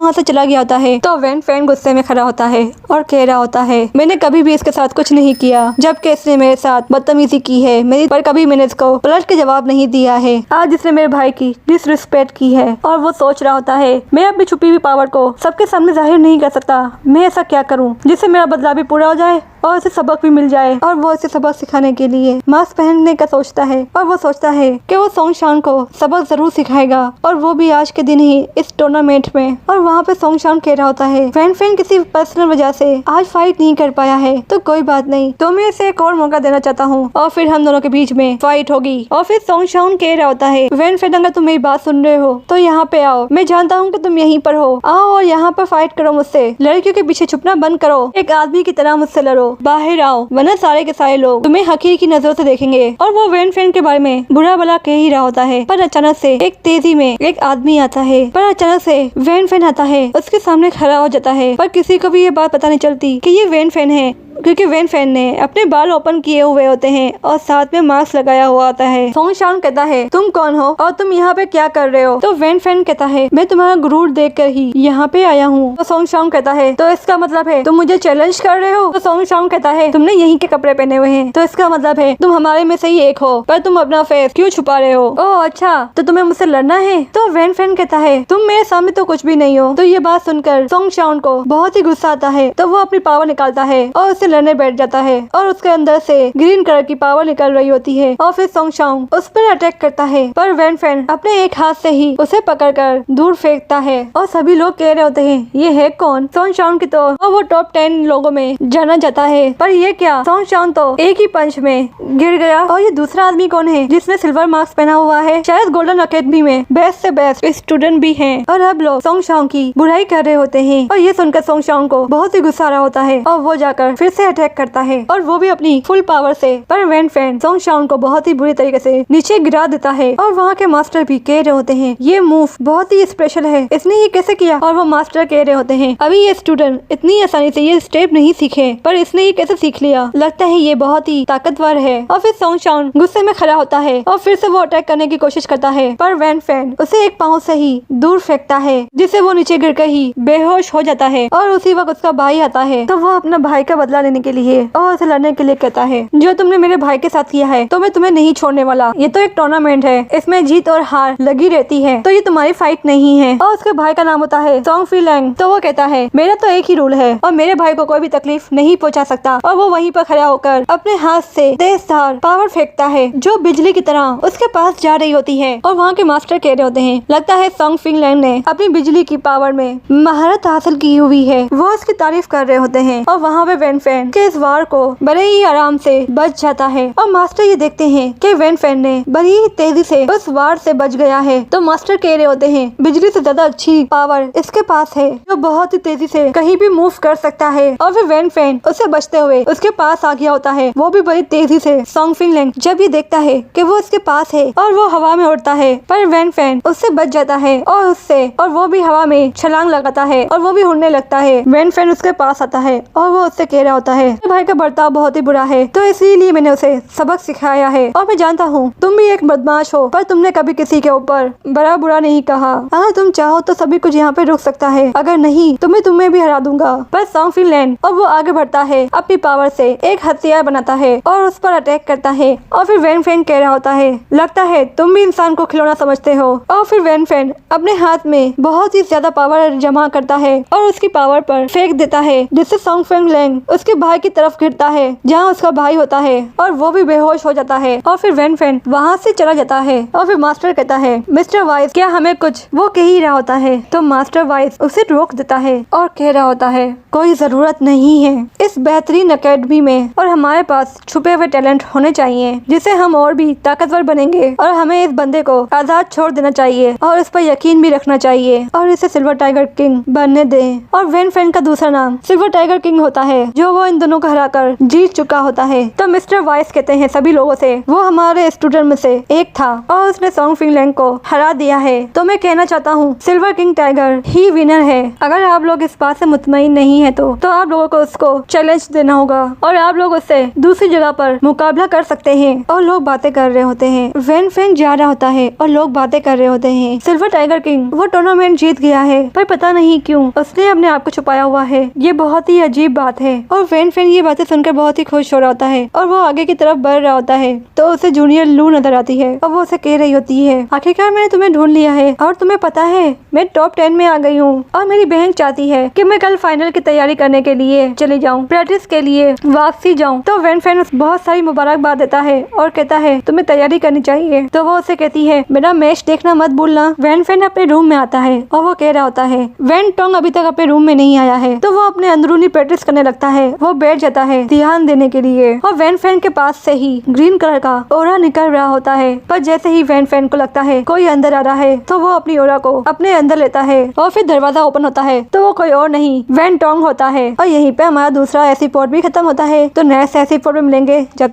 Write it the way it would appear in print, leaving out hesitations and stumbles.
वहाँ से चला गया होता है तो वैन फैन गुस्से में खड़ा होता है और कह रहा होता है मैंने कभी भी इसके साथ कुछ नहीं किया, जबकि इसने मेरे साथ बदतमीजी की है मेरी, पर कभी मैंने इसको पलट के जवाब नहीं दिया है। आज इसने मेरे भाई की डिसरिस्पेक्ट की है। और वो सोच रहा होता है मैं अपनी छुपी हुई पावर को सबके सामने जाहिर नहीं कर सकता, मैं ऐसा क्या करूं जिससे मेरा बदला भी पूरा हो जाए और उसे सबक भी मिल जाए। और वो इसे सबक सिखाने के लिए मास्क पहनने का सोचता है और वो सोचता है कि वो सोंगशान को सबक जरूर सिखाएगा और वो भी आज के दिन ही इस टूर्नामेंट में। और वहाँ पे सोंगशान कह रहा होता है वैन फैन किसी पर्सनल वजह से आज फाइट नहीं कर पाया है तो कोई बात नहीं, तो मैं इसे एक और मौका देना चाहता हूँ और फिर हम दोनों के बीच में फाइट होगी। और फिर सोंगशान कह रहा होता है वैन फैन अगर तुम मेरी बात सुन रहे हो तो यहाँ पे आओ, मैं जानता हूँ कि तुम यहीं पर हो, आओ और यहाँ पर फाइट करो मुझसे, लड़कियों के पीछे छुपना बंद करो, एक आदमी की तरह मुझसे लड़ो, बाहर आओ वरना सारे के सारे लोग तुम्हें हकीर की नजरों से देखेंगे। और वो वैन फैन के बारे में बुरा भला कह ही रहा होता है पर अचानक से एक तेजी में एक आदमी आता है, पर अचानक से वैन फैन आता है, उसके सामने खड़ा हो जाता है। पर किसी को भी ये बात पता नहीं चलती कि ये वैन फैन है क्योंकि वैन फैन ने अपने बाल ओपन किए हुए होते हैं और साथ में मास्क लगाया हुआ होता है। सोंगशान कहता है तुम कौन हो और तुम यहाँ पे क्या कर रहे हो? तो वैन फैन कहता है मैं तुम्हारा गुरूर देखकर ही यहाँ पे आया हूँ। तो सोंगशान कहता है तो इसका मतलब है तुम मुझे चैलेंज कर रहे हो? तो सोंगशान कहता है तुमने यहीं के कपड़े पहने हुए हैं तो इसका मतलब है तुम हमारे में से ही एक हो, पर तुम अपना फेस क्यों छुपा रहे हो? ओह अच्छा, तो तुम्हें मुझसे लड़ना है? तो वैन फैन कहता है तुम मेरे सामने तो कुछ भी नहीं हो। तो ये बात सुनकर सोंगशान को बहुत ही गुस्सा आता है तो वो अपनी पावर निकालता है और उसे लड़ने बैठ जाता है और उसके अंदर से ग्रीन कलर की पावर निकल रही होती है और फिर सोंगशान उस पर अटैक करता है, पर वैन फैन अपने एक हाथ से ही उसे पकड़कर दूर फेंकता है। और सभी लोग कह रहे होते हैं ये है कौन? सोंगशान की तो और वो टॉप 10 लोगों में जाना जाता है, पर ये क्या, सोंगशान तो एक ही पंच में गिर गया। और ये दूसरा आदमी कौन है जिसने सिल्वर मार्क्स पहना हुआ है? शायद गोल्डन अकेडमी में बेस्ट से बेस्ट स्टूडेंट भी है। और अब लोग सोंगशान की बुराई कर रहे होते हैं और ये सुनकर सोंगशान को बहुत ही गुस्सा आ रहा होता है और वो जाकर फिर से अटैक करता है और वो भी अपनी फुल पावर से। पर वैन फैन सोंगशान को बहुत ही बुरी तरीके से नीचे गिरा देता है और वहाँ के मास्टर भी कह रहे होते हैं ये मूव बहुत ही स्पेशल है, इसने ये कैसे किया? और वो मास्टर कह रहे होते हैं अभी ये स्टूडेंट इतनी आसानी से ये स्टेप नहीं सीखे, पर इसने ये कैसे सीख लिया, लगता है ये बहुत ही ताकतवर है। और फिर सोंगशान गुस्से में खड़ा होता है और फिर से वो अटैक करने की कोशिश करता है, पर वैन फैन उसे एक पाँव से ही दूर फेंकता है जिससे वो नीचे गिरकर ही बेहोश हो जाता है। और उसी वक्त उसका भाई आता है तो वो अपना भाई का बदला लेने के लिए और उसे लड़ने के लिए कहता है जो तुमने मेरे भाई के साथ किया है तो मैं तुम्हें नहीं छोड़ने वाला, ये तो एक टूर्नामेंट है, इसमें जीत और हार लगी रहती है, तो ये तुम्हारी फाइट नहीं है। और उसके भाई का नाम होता है सोंगफिलैंग। तो वो कहता है मेरा तो एक ही रूल है और मेरे भाई को कोई भी तकलीफ नहीं पहुंचा सकता। और वो वहीं पर खड़ा होकर अपने हाथ से तेज धार पावर फेंकता है जो बिजली की तरह उसके पास जा रही होती है। और वहाँ के मास्टर कह रहे होते हैं लगता है सोंगफिलैंग ने अपनी बिजली की पावर में महारत हासिल की हुई है, वो उसकी तारीफ कर रहे होते हैं। और वहाँ पे वैन फैन के इस वार को बड़े ही आराम से बच जाता है और मास्टर ये देखते हैं कि वैन फैन ने बड़ी ही तेजी से उस वार से बच गया है। तो मास्टर कह रहे होते हैं बिजली से ज्यादा अच्छी पावर इसके पास है जो बहुत ही तेजी से कहीं भी मूव कर सकता है। और फिर वैन फैन उससे बचते हुए उसके पास आ गया होता है, वो भी बड़ी तेजी से। सोंगफिलैंग जब ये देखता है कि वो उसके पास है और वो हवा में उड़ता है, पर वैन फैन उससे बच जाता है और वो भी हवा में छलांग लगाता है और वो भी उड़ने लगता है। वैन फैन उसके पास आता है और वो उससे कह रहा होता है भाई का बर्ताव बहुत ही बुरा है तो इसीलिए मैंने उसे सबक सिखाया है और मैं जानता हूँ तुम भी एक बदमाश हो, पर तुमने कभी किसी के ऊपर बड़ा बुरा नहीं कहा। अगर तुम चाहो तो सभी कुछ यहाँ पे रुक सकता है, अगर नहीं तो मैं तुम्हें भी हरा दूंगा। पर सोंगफिलैंग और वो आगे बढ़ता है, अपनी पावर से एक हथियार बनाता है और उस पर अटैक करता है। और फिर वैन फैन कह रहा होता है लगता है तुम भी इंसान को खिलौना समझते हो। और फिर वैन फैन अपने हाथ में बहुत ही ज्यादा पावर जमा करता है और उसकी पावर पर फेंक देता है जिससे सोंगफिलैंग उसके भाई की तरफ गिरता है जहाँ उसका भाई होता है और वो भी बेहोश हो जाता है। और फिर वैन फैन वहाँ से चला जाता है। और फिर मास्टर कहता है मिस्टर वाइस क्या हमें कुछ, वो कह ही रहा होता है तो मास्टर वाइस उसे रोक देता है और कह रहा होता है कोई जरूरत नहीं है इस बेहतरीन अकेडमी में और हमारे पास छुपे हुए टैलेंट होने चाहिए जिससे हम और भी ताकतवर बनेंगे और हमें इस बंदे को आजाद छोड़ देना चाहिए और इस पर यकीन भी रखना चाहिए और इसे सिल्वर टाइगर किंग बनने दें। और वैन फैन का दूसरा नाम सिल्वर टाइगर किंग होता है जो वो इन दोनों को हराकर जीत चुका होता है। तो मिस्टर वाइस कहते हैं सभी लोगों से वो हमारे स्टूडेंट में से एक था और उसने सोंगफिलैंग को हरा दिया है, तो मैं कहना चाहता हूँ सिल्वर किंग टाइगर ही विनर है। अगर आप लोग इस बात से मुतमईन नहीं है तो आप लोगों को उसको चैलेंज देना होगा और आप लोग उससे दूसरी जगह पर मुकाबला कर सकते हैं। और लोग बातें कर रहे होते हैं। वैन फैन जा रहा होता है और लोग बातें कर रहे होते हैं। सिल्वर टाइगर किंग वो टूर्नामेंट जीत गया है, पर पता नहीं क्यों उसने अपने आप को छुपाया हुआ है। ये बहुत ही अजीब बात है। और वैन फैन ये बातें सुनकर बहुत ही खुश हो रहा होता है और वो आगे की तरफ बढ़ रहा होता है तो उसे जूनियर लू नजर आती है और वो उसे कह रही होती है, आखिरकार मैंने तुम्हें ढूंढ लिया है और तुम्हें पता है मैं टॉप 10 में आ गई हूँ और मेरी बहन चाहती है कि मैं कल फाइनल की तैयारी करने के लिए चली जाऊँ, प्रैक्टिस के लिए वापसी जाऊँ। तो वैन फैन बहुत सारी मुबारकबाद देता है और कहता है तुम्हें तैयारी करनी चाहिए। तो वो उसे कहती है मेरा मैच देखना मत भूलना। वैन फैन अपने रूम में आता है और वो कह रहा होता है वैन टोंग अभी तक अपने रूम में नहीं आया है। तो वो अपने अंदरूनी प्रैक्टिस करने लगता है। वो बैठ जाता है ध्यान देने के लिए और वैन फैन के पास से ही ग्रीन कलर का ओरा निकल रहा होता है। पर जैसे ही वैन फैन को लगता है कोई अंदर आ रहा है तो वो अपनी ओरा को अपने अंदर लेता है और फिर दरवाजा ओपन होता है तो वो कोई और नहीं वैन टोंग होता है। और यहीं पे हमारा दूसरा एपिसोड भी खत्म होता है। तो नेक्स्ट एपिसोड में मिलेंगे। जब